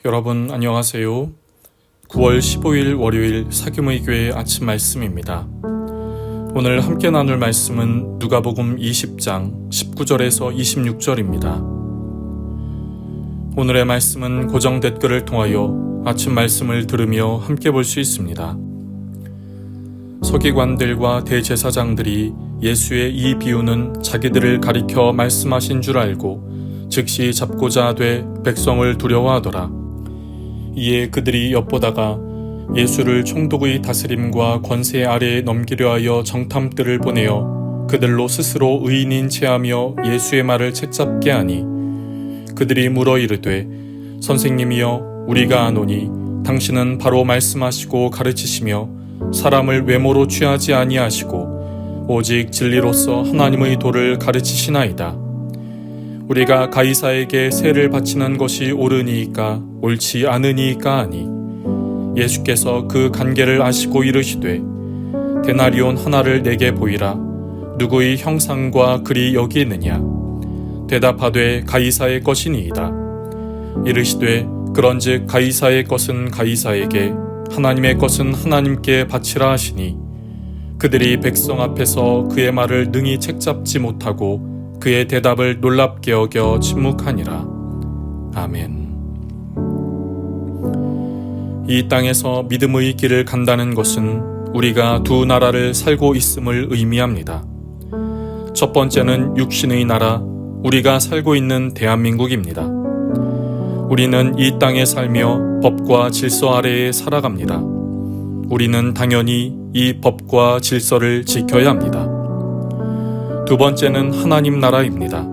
여러분 안녕하세요. 9월 15일 월요일 사귐의 교회 아침 말씀입니다. 오늘 함께 나눌 말씀은 누가복음 20장 19절에서 26절입니다. 오늘의 말씀은 고정 댓글을 통하여 아침 말씀을 들으며 함께 볼 수 있습니다. 서기관들과 대제사장들이 예수의 이 비유는 자기들을 가리켜 말씀하신 줄 알고 즉시 잡고자 하되 백성을 두려워하더라. 이에 그들이 엿보다가 예수를 총독의 다스림과 권세 아래에 넘기려 하여 정탐들을 보내어 그들로 스스로 의인인 체하며 예수의 말을 책잡게 하니 그들이 물어 이르되 선생님이여 우리가 아노니 당신은 바로 말씀하시고 가르치시며 사람을 외모로 취하지 아니하시고 오직 진리로서 하나님의 도를 가르치시나이다. 우리가 가이사에게 세를 바치는 것이 옳으니이까 옳지 않으니이까 하니 예수께서 그 간계를 아시고 이르시되 데나리온 하나를 내게 보이라. 누구의 형상과 글이 여기 있느냐? 대답하되 가이사의 것이니이다. 이르시되 그런즉 가이사의 것은 가이사에게 하나님의 것은 하나님께 바치라 하시니 그들이 백성 앞에서 그의 말을 능히 책잡지 못하고 그의 대답을 놀랍게 여겨 침묵하니라. 아멘. 이 땅에서 믿음의 길을 간다는 것은 우리가 두 나라를 살고 있음을 의미합니다. 첫 번째는 육신의 나라, 우리가 살고 있는 대한민국입니다. 우리는 이 땅에 살며 법과 질서 아래에 살아갑니다. 우리는 당연히 이 법과 질서를 지켜야 합니다. 두 번째는 하나님 나라입니다.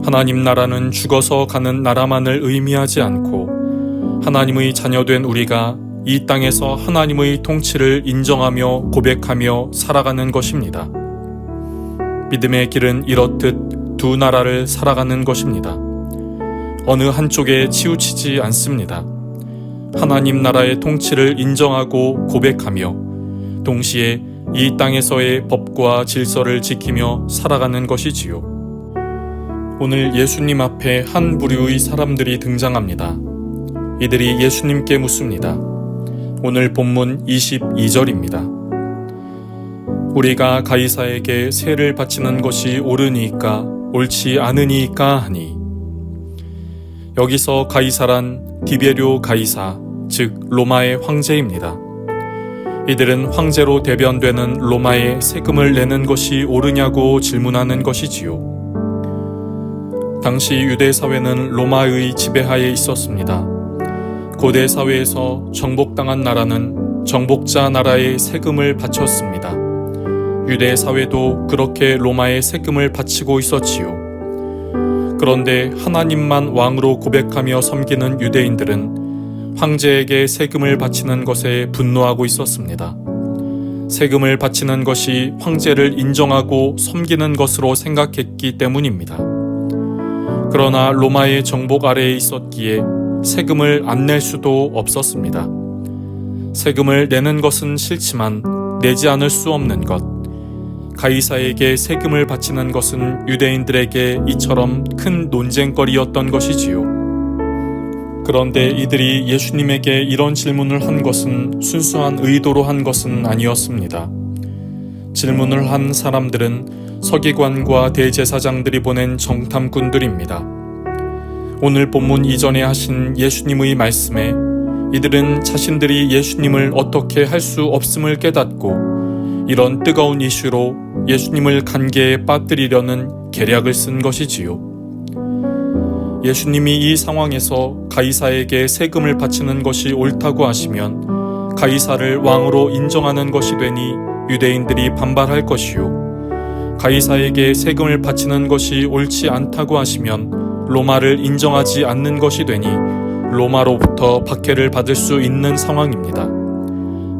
하나님 나라는 죽어서 가는 나라만을 의미하지 않고 하나님의 자녀된 우리가 이 땅에서 하나님의 통치를 인정하며 고백하며 살아가는 것입니다. 믿음의 길은 이렇듯 두 나라를 살아가는 것입니다. 어느 한쪽에 치우치지 않습니다. 하나님 나라의 통치를 인정하고 고백하며 동시에 이 땅에서의 법과 질서를 지키며 살아가는 것이지요. 오늘 예수님 앞에 한 부류의 사람들이 등장합니다. 이들이 예수님께 묻습니다. 오늘 본문 22절입니다. 우리가 가이사에게 세를 바치는 것이 옳으니까 옳지 않으니까 하니 여기서 가이사란 디베료 가이사, 즉 로마의 황제입니다. 이들은 황제로 대변되는 로마에 세금을 내는 것이 옳으냐고 질문하는 것이지요. 당시 유대 사회는 로마의 지배하에 있었습니다. 고대 사회에서 정복당한 나라는 정복자 나라에 세금을 바쳤습니다. 유대 사회도 그렇게 로마에 세금을 바치고 있었지요. 그런데 하나님만 왕으로 고백하며 섬기는 유대인들은 황제에게 세금을 바치는 것에 분노하고 있었습니다. 세금을 바치는 것이 황제를 인정하고 섬기는 것으로 생각했기 때문입니다. 그러나 로마의 정복 아래에 있었기에 세금을 안 낼 수도 없었습니다. 세금을 내는 것은 싫지만 내지 않을 수 없는 것, 가이사에게 세금을 바치는 것은 유대인들에게 이처럼 큰 논쟁거리였던 것이지요. 그런데 이들이 예수님에게 이런 질문을 한 것은 순수한 의도로 한 것은 아니었습니다. 질문을 한 사람들은 서기관과 대제사장들이 보낸 정탐꾼들입니다. 오늘 본문 이전에 하신 예수님의 말씀에 이들은 자신들이 예수님을 어떻게 할 수 없음을 깨닫고 이런 뜨거운 이슈로 예수님을 간계에 빠뜨리려는 계략을 쓴 것이지요. 예수님이 이 상황에서 가이사에게 세금을 바치는 것이 옳다고 하시면 가이사를 왕으로 인정하는 것이 되니 유대인들이 반발할 것이요. 가이사에게 세금을 바치는 것이 옳지 않다고 하시면 로마를 인정하지 않는 것이 되니 로마로부터 박해를 받을 수 있는 상황입니다.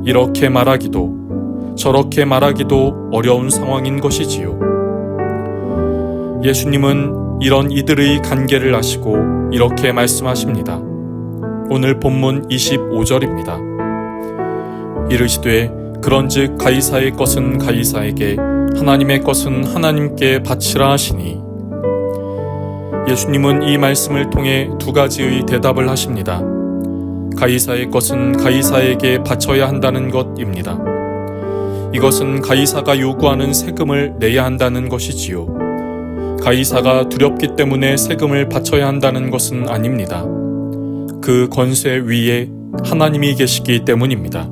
이렇게 말하기도 저렇게 말하기도 어려운 상황인 것이지요. 예수님은 이런 이들의 간계를 아시고 이렇게 말씀하십니다. 오늘 본문 25절입니다. 이르시되 그런즉 가이사의 것은 가이사에게 하나님의 것은 하나님께 바치라 하시니 예수님은 이 말씀을 통해 두 가지의 대답을 하십니다. 가이사의 것은 가이사에게 바쳐야 한다는 것입니다. 이것은 가이사가 요구하는 세금을 내야 한다는 것이지요. 가이사가 두렵기 때문에 세금을 바쳐야 한다는 것은 아닙니다. 그 권세 위에 하나님이 계시기 때문입니다.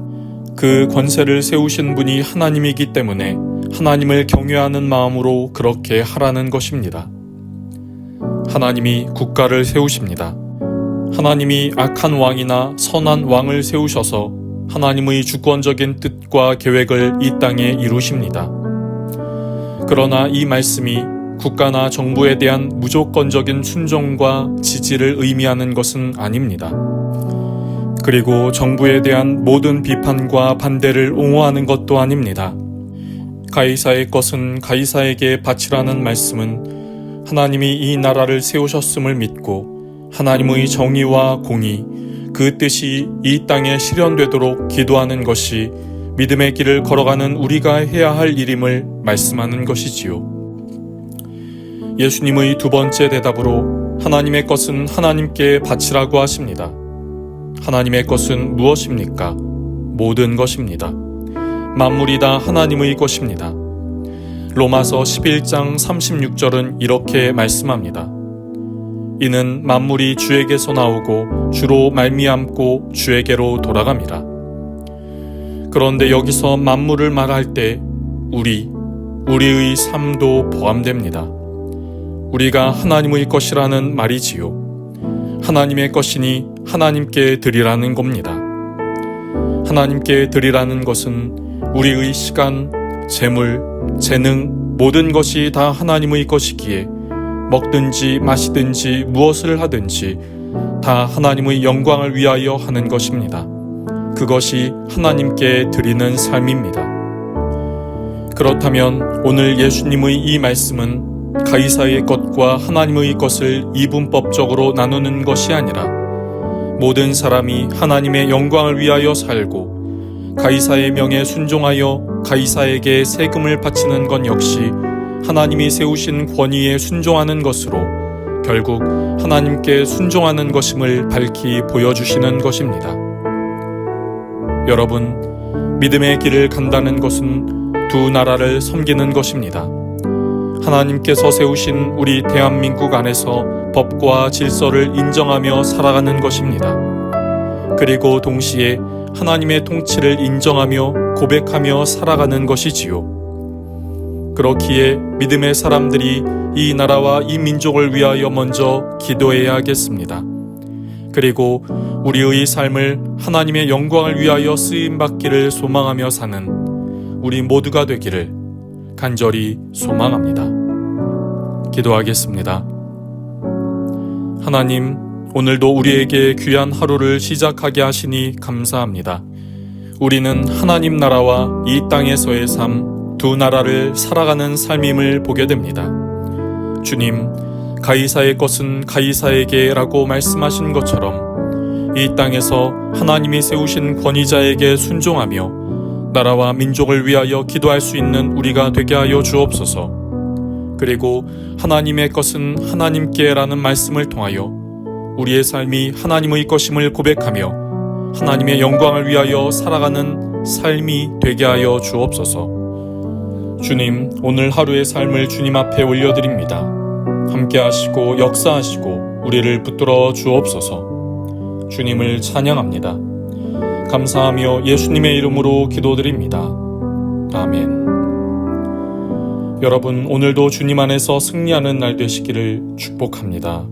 그 권세를 세우신 분이 하나님이기 때문에 하나님을 경외하는 마음으로 그렇게 하라는 것입니다. 하나님이 국가를 세우십니다. 하나님이 악한 왕이나 선한 왕을 세우셔서 하나님의 주권적인 뜻과 계획을 이 땅에 이루십니다. 그러나 이 말씀이 국가나 정부에 대한 무조건적인 순종과 지지를 의미하는 것은 아닙니다. 그리고 정부에 대한 모든 비판과 반대를 옹호하는 것도 아닙니다. 가이사의 것은 가이사에게 바치라는 말씀은 하나님이 이 나라를 세우셨음을 믿고 하나님의 정의와 공의, 그 뜻이 이 땅에 실현되도록 기도하는 것이 믿음의 길을 걸어가는 우리가 해야 할 일임을 말씀하는 것이지요. 예수님의 두 번째 대답으로 하나님의 것은 하나님께 바치라고 하십니다. 하나님의 것은 무엇입니까? 모든 것입니다. 만물이 다 하나님의 것입니다. 로마서 11장 36절은 이렇게 말씀합니다. 이는 만물이 주에게서 나오고 주로 말미암고 주에게로 돌아갑니다. 그런데 여기서 만물을 말할 때 우리의 삶도 포함됩니다. 우리가 하나님의 것이라는 말이지요. 하나님의 것이니 하나님께 드리라는 겁니다. 하나님께 드리라는 것은 우리의 시간, 재물, 재능, 모든 것이 다 하나님의 것이기에 먹든지 마시든지 무엇을 하든지 다 하나님의 영광을 위하여 하는 것입니다. 그것이 하나님께 드리는 삶입니다. 그렇다면 오늘 예수님의 이 말씀은 가이사의 것과 하나님의 것을 이분법적으로 나누는 것이 아니라 모든 사람이 하나님의 영광을 위하여 살고 가이사의 명에 순종하여 가이사에게 세금을 바치는 것 역시 하나님이 세우신 권위에 순종하는 것으로 결국 하나님께 순종하는 것임을 밝히 보여주시는 것입니다. 여러분, 믿음의 길을 간다는 것은 두 나라를 섬기는 것입니다. 하나님께서 세우신 우리 대한민국 안에서 법과 질서를 인정하며 살아가는 것입니다. 그리고 동시에 하나님의 통치를 인정하며 고백하며 살아가는 것이지요. 그렇기에 믿음의 사람들이 이 나라와 이 민족을 위하여 먼저 기도해야겠습니다. 그리고 우리의 삶을 하나님의 영광을 위하여 쓰임받기를 소망하며 사는 우리 모두가 되기를 간절히 소망합니다. 기도하겠습니다. 하나님, 오늘도 우리에게 귀한 하루를 시작하게 하시니 감사합니다. 우리는 하나님 나라와 이 땅에서의 삶, 두 나라를 살아가는 삶임을 보게 됩니다. 주님, 가이사의 것은 가이사에게 라고 말씀하신 것처럼 이 땅에서 하나님이 세우신 권위자에게 순종하며 나라와 민족을 위하여 기도할 수 있는 우리가 되게 하여 주옵소서. 그리고 하나님의 것은 하나님께 라는 말씀을 통하여 우리의 삶이 하나님의 것임을 고백하며 하나님의 영광을 위하여 살아가는 삶이 되게 하여 주옵소서. 주님, 오늘 하루의 삶을 주님 앞에 올려드립니다. 함께 하시고 역사하시고 우리를 붙들어 주옵소서. 주님을 찬양합니다. 감사하며 예수님의 이름으로 기도드립니다. 아멘. 여러분, 오늘도 주님 안에서 승리하는 날 되시기를 축복합니다.